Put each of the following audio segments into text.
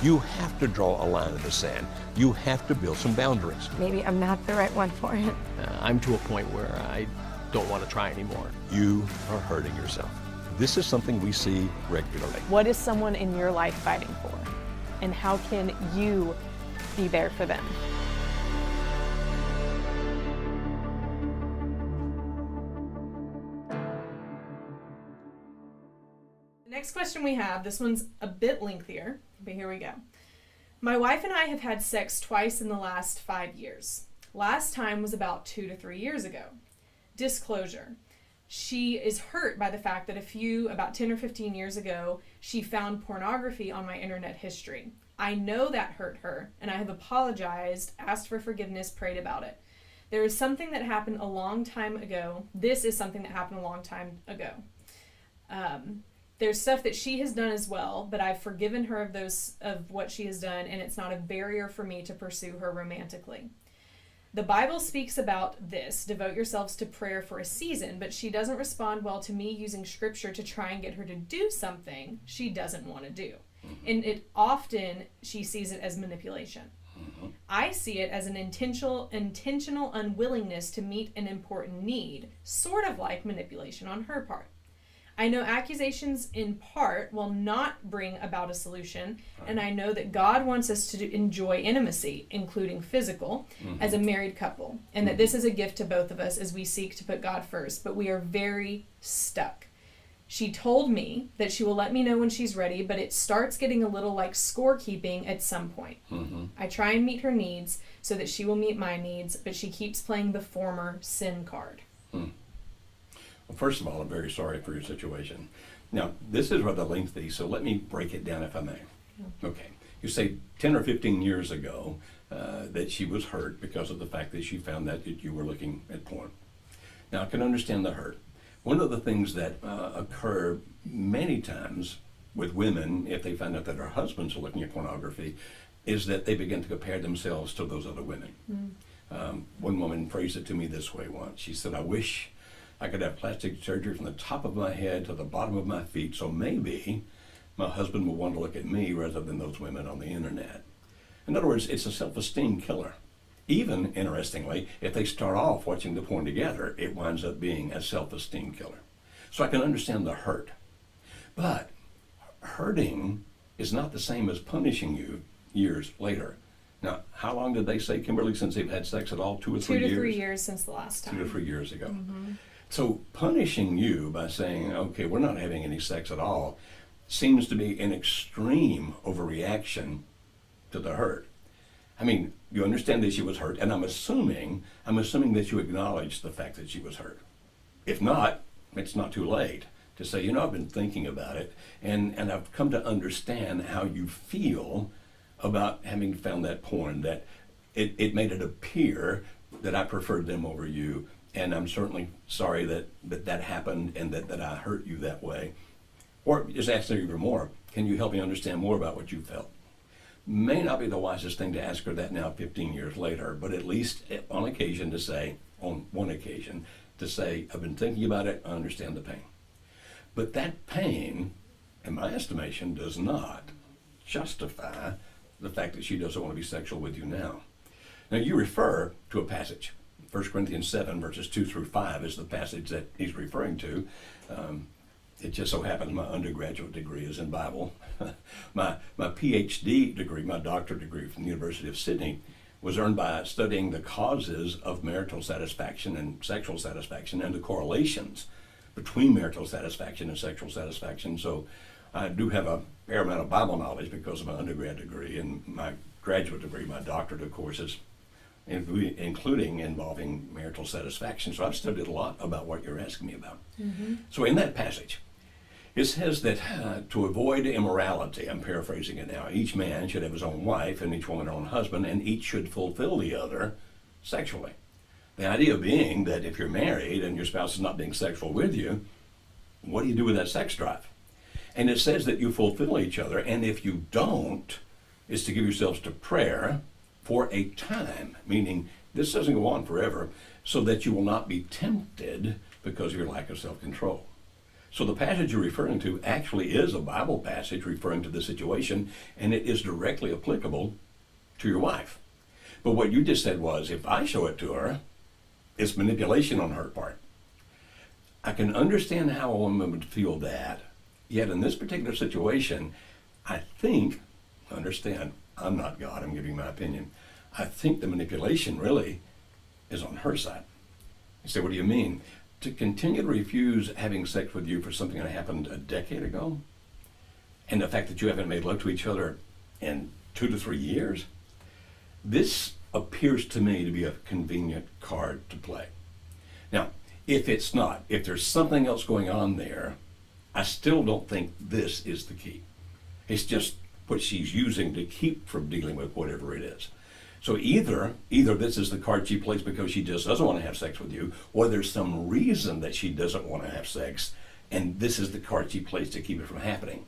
You have to draw a line in the sand. You have to build some boundaries. Maybe I'm not the right one for it. I'm to a point where I don't want to try anymore. You are hurting yourself. This is something we see regularly. What is someone in your life fighting for? And how can you be there for them? The next question we have, this one's a bit lengthier, but here we go. My wife and I have had sex twice in the last 5 years. Last time was about 2 to 3 years ago. Disclosure. She is hurt by the fact that about 10 or 15 years ago, she found pornography on my internet history. I know that hurt her, and I have apologized, asked for forgiveness, prayed about it. There is something that happened a long time ago. This is something that happened a long time ago. There's stuff that she has done as well, but I've forgiven her of what she has done, and it's not a barrier for me to pursue her romantically. The Bible speaks about this, devote yourselves to prayer for a season, but she doesn't respond well to me using scripture to try and get her to do something she doesn't want to do. And she sees it as manipulation. I see it as an intentional unwillingness to meet an important need, sort of like manipulation on her part. I know accusations in part will not bring about a solution, and I know that God wants us to enjoy intimacy, including physical, as a married couple, and that this is a gift to both of us as we seek to put God first, but we are very stuck. She told me that she will let me know when she's ready, but it starts getting a little like scorekeeping at some point. I try and meet her needs so that she will meet my needs, but she keeps playing the former sin card. Well, first of all, I'm very sorry for your situation. Now, this is rather lengthy, so let me break it down if I may. Okay. You say 10 or 15 years ago that she was hurt because of the fact that she found that you were looking at porn. Now, I can understand the hurt. One of the things that occur many times with women, if they find out that their husbands are looking at pornography, is that they begin to compare themselves to those other women. One woman phrased it to me this way once. She said, I wish I could have plastic surgery from the top of my head to the bottom of my feet, so maybe my husband will want to look at me rather than those women on the internet. In other words, it's a self-esteem killer. Even, interestingly, if they start off watching the porn together, it winds up being a self-esteem killer. So I can understand the hurt. But hurting is not the same as punishing you years later. Now, how long did they say, Kimberly, since they've had sex at all? 2 or 3 years? 2 to 3 years since the last time. 2 to 3 years ago. So punishing you by saying, okay, we're not having any sex at all, seems to be an extreme overreaction to the hurt. I mean, you understand that she was hurt, and I'm assuming that you acknowledge the fact that she was hurt. If not, it's not too late to say, I've been thinking about it, and I've come to understand how you feel about having found that porn, that it made it appear that I preferred them over you, and I'm certainly sorry that happened and that I hurt you that way. Or just ask her even more, can you help me understand more about what you felt? May not be the wisest thing to ask her that now 15 years later, but at least on one occasion to say, I've been thinking about it, I understand the pain. But that pain, in my estimation, does not justify the fact that she doesn't want to be sexual with you now. Now, you refer to a passage. 1 Corinthians 7, verses 2 through 5 is the passage that he's referring to. It just so happens my undergraduate degree is in Bible. my PhD degree, my doctorate degree from the University of Sydney, was earned by studying the causes of marital satisfaction and sexual satisfaction and the correlations between marital satisfaction and sexual satisfaction. So I do have a fair amount of Bible knowledge because of my undergrad degree, and my graduate degree, my doctorate, of course, is including involving marital satisfaction. So I've studied a lot about what you're asking me about. So in that passage, it says that to avoid immorality, I'm paraphrasing it now, each man should have his own wife and each woman her own husband, and each should fulfill the other sexually. The idea being that if you're married and your spouse is not being sexual with you, what do you do with that sex drive? And it says that you fulfill each other, and if you don't, is to give yourselves to prayer for a time, meaning this doesn't go on forever, so that you will not be tempted because of your lack of self-control. So the passage you're referring to actually is a Bible passage referring to the situation, and it is directly applicable to your wife. But what you just said was, if I show it to her, it's manipulation on her part. I can understand how a woman would feel that, yet in this particular situation, I think, understand, I'm not God, I'm giving my opinion. I think the manipulation really is on her side. You say, what do you mean? To continue to refuse having sex with you for something that happened a decade ago, and the fact that you haven't made love to each other in 2 to 3 years, this appears to me to be a convenient card to play. Now, if it's not, if there's something else going on there, I still don't think this is the key. It's just what she's using to keep from dealing with whatever it is. So either this is the card she plays because she just doesn't want to have sex with you, or there's some reason that she doesn't want to have sex, and this is the card she plays to keep it from happening.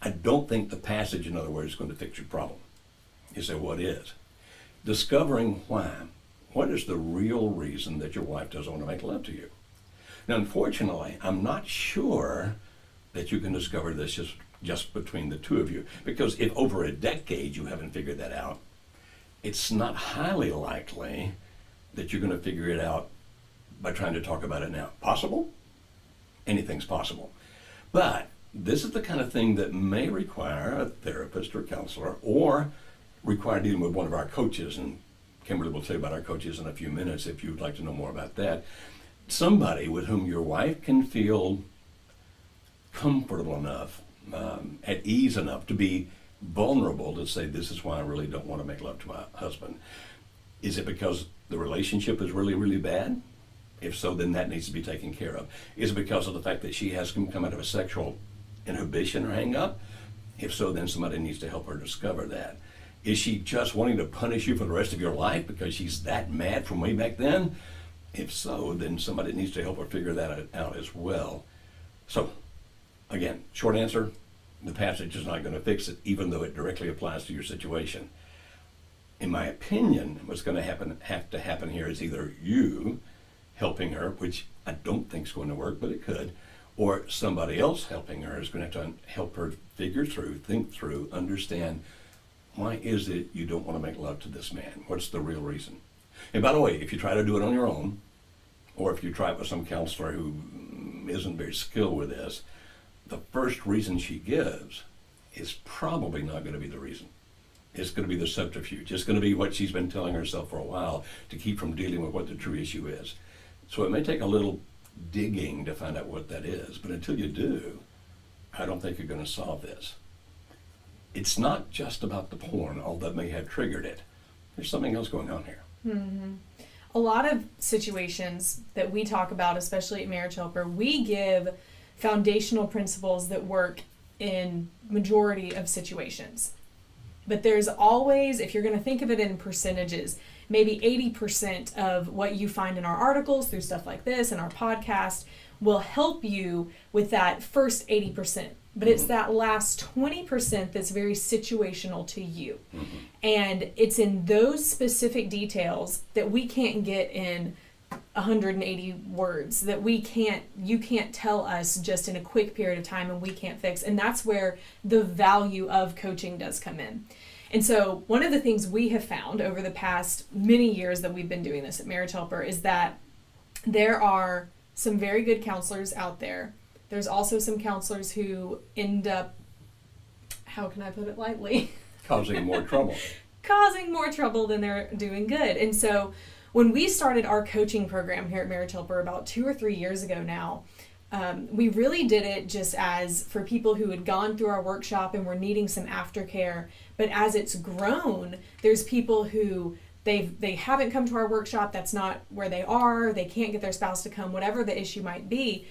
I don't think the passage, in other words, is going to fix your problem. You say, what is? Discovering why. What is the real reason that your wife doesn't want to make love to you? Now, unfortunately, I'm not sure that you can discover this just between the two of you, because if over a decade you haven't figured that out, it's not highly likely that you're going to figure it out by trying to talk about it now. Possible? Anything's possible. But this is the kind of thing that may require a therapist or counselor, or require dealing with one of our coaches, and Kimberly will tell you about our coaches in a few minutes if you'd like to know more about that. Somebody with whom your wife can feel comfortable enough, at ease enough to be vulnerable to say, this is why I really don't want to make love to my husband. Is it because the relationship is really, really bad? If so, then that needs to be taken care of. Is it because of the fact that she has come out of a sexual inhibition or hang up? If so, then somebody needs to help her discover that. Is she just wanting to punish you for the rest of your life because she's that mad from way back then? If so, then somebody needs to help her figure that out as well. So, again, short answer, the passage is not going to fix it, even though it directly applies to your situation. In my opinion, what's going to have to happen here is either you helping her, which I don't think is going to work, but it could, or somebody else helping her is going to have to help her figure through, think through, understand, why is it you don't want to make love to this man? What's the real reason? And by the way, if you try to do it on your own, or if you try it with some counselor who isn't very skilled with this, the first reason she gives is probably not going to be the reason. It's going to be the subterfuge. It's going to be what she's been telling herself for a while to keep from dealing with what the true issue is. So it may take a little digging to find out what that is, but until you do, I don't think you're going to solve this. It's not just about the porn, although that may have triggered it. There's something else going on here. Mm-hmm. A lot of situations that we talk about, especially at Marriage Helper, we give foundational principles that work in majority of situations. But there's always, if you're going to think of it in percentages, maybe 80% of what you find in our articles through stuff like this and our podcast will help you with that first 80%. But it's that last 20% that's very situational to you. Mm-hmm. And it's in those specific details that we can't get in 180 words, that you can't tell us just in a quick period of time, and we can't fix. And that's where the value of coaching does come in. And so one of the things we have found over the past many years that we've been doing this at Marriage Helper is that there are some very good counselors out there. There's also some counselors who end up, how can I put it lightly? Causing more trouble. Causing more trouble than they're doing good. And so when we started our coaching program here at Marriage Helper about 2 or 3 years ago now, we really did it just as for people who had gone through our workshop and were needing some aftercare. But as it's grown, there's people who they haven't come to our workshop. That's not where they are. They can't get their spouse to come, whatever the issue might be.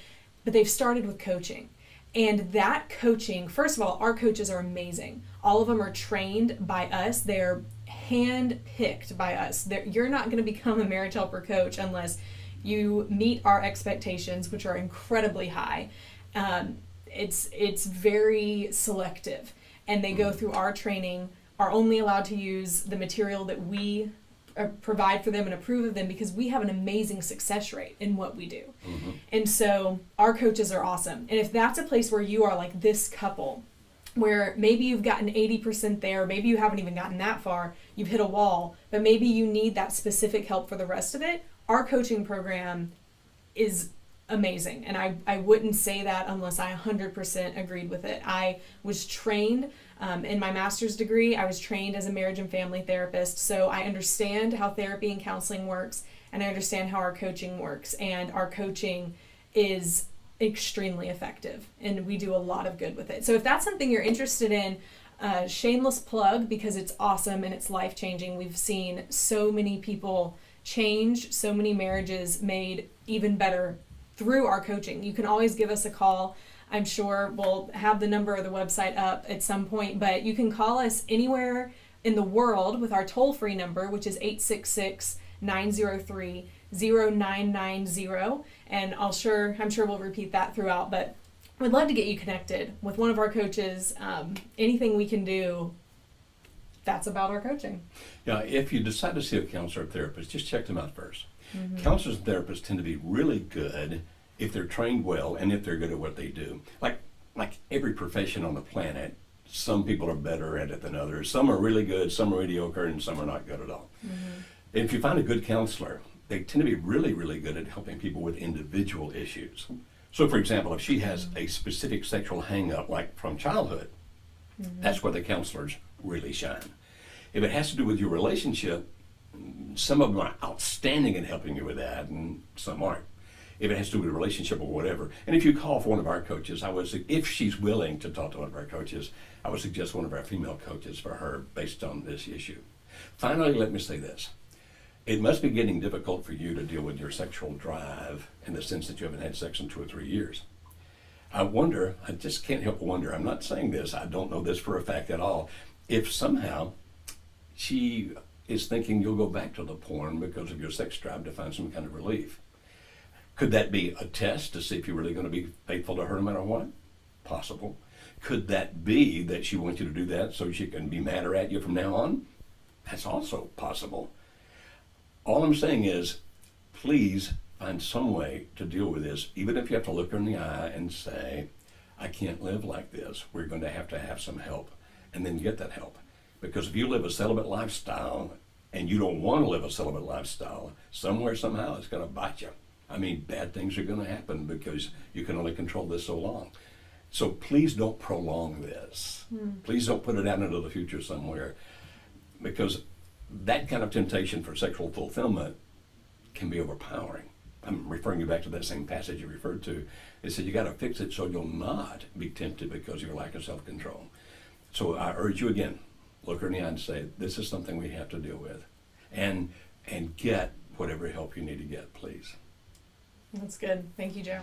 But they've started with coaching. And that coaching, first of all, our coaches are amazing. All of them are trained by us. They're hand-picked by us. You're not going to become a Marriage Helper coach unless you meet our expectations, which are incredibly high. It's very selective. And they go through our training, are only allowed to use the material that we provide for them and approve of them because we have an amazing success rate in what we do. Mm-hmm. And so our coaches are awesome. And if that's a place where you are like this couple, where maybe you've gotten 80% there, maybe you haven't even gotten that far, you've hit a wall, but maybe you need that specific help for the rest of it, our coaching program is amazing. And I wouldn't say that unless I 100% agreed with it. I was trained in my master's degree, I was trained as a marriage and family therapist, so I understand how therapy and counseling works, and I understand how our coaching works, and our coaching is extremely effective, and we do a lot of good with it. So if that's something you're interested in, shameless plug, because it's awesome and it's life-changing. We've seen so many people change, so many marriages made even better through our coaching. You can always give us a call. I'm sure we'll have the number or the website up at some point, but you can call us anywhere in the world with our toll-free number, which is 866-903-0990, and I'm sure we'll repeat that throughout, but we'd love to get you connected with one of our coaches. Anything we can do, that's about our coaching. Yeah, if you decide to see a counselor or therapist, just check them out first. Mm-hmm. Counselors and therapists tend to be really good if they're trained well and if they're good at what they do. Like every profession on the planet, some people are better at it than others. Some are really good, some are mediocre, and some are not good at all. Mm-hmm. If you find a good counselor, they tend to be really, really good at helping people with individual issues. So, for example, if she has a specific sexual hang-up, like from childhood, that's where the counselors really shine. If it has to do with your relationship, some of them are outstanding in helping you with that, and some aren't. If it has to do with a relationship or whatever. And if you call for one of our coaches, if she's willing to talk to one of our coaches, I would suggest one of our female coaches for her based on this issue. Finally, let me say this. It must be getting difficult for you to deal with your sexual drive in the sense that you haven't had sex in 2 or 3 years. I just can't help but wonder, I'm not saying this, I don't know this for a fact at all, if somehow she is thinking you'll go back to the porn because of your sex drive to find some kind of relief. Could that be a test to see if you're really going to be faithful to her no matter what? Possible. Could that be that she wants you to do that so she can be madder at you from now on? That's also possible. All I'm saying is, please find some way to deal with this, even if you have to look her in the eye and say, I can't live like this. We're going to have some help, and then get that help. Because if you live a celibate lifestyle and you don't want to live a celibate lifestyle, somewhere, somehow, it's going to bite you. I mean, bad things are going to happen because you can only control this so long. So please don't prolong this. Please don't put it out into the future somewhere, because that kind of temptation for sexual fulfillment can be overpowering. I'm referring you back to that same passage you referred to. It said you got to fix it so you'll not be tempted because of your lack of self-control. So I urge you again, look her in the eye and say, this is something we have to deal with. And get whatever help you need to get, please. That's good. Thank you, Joe.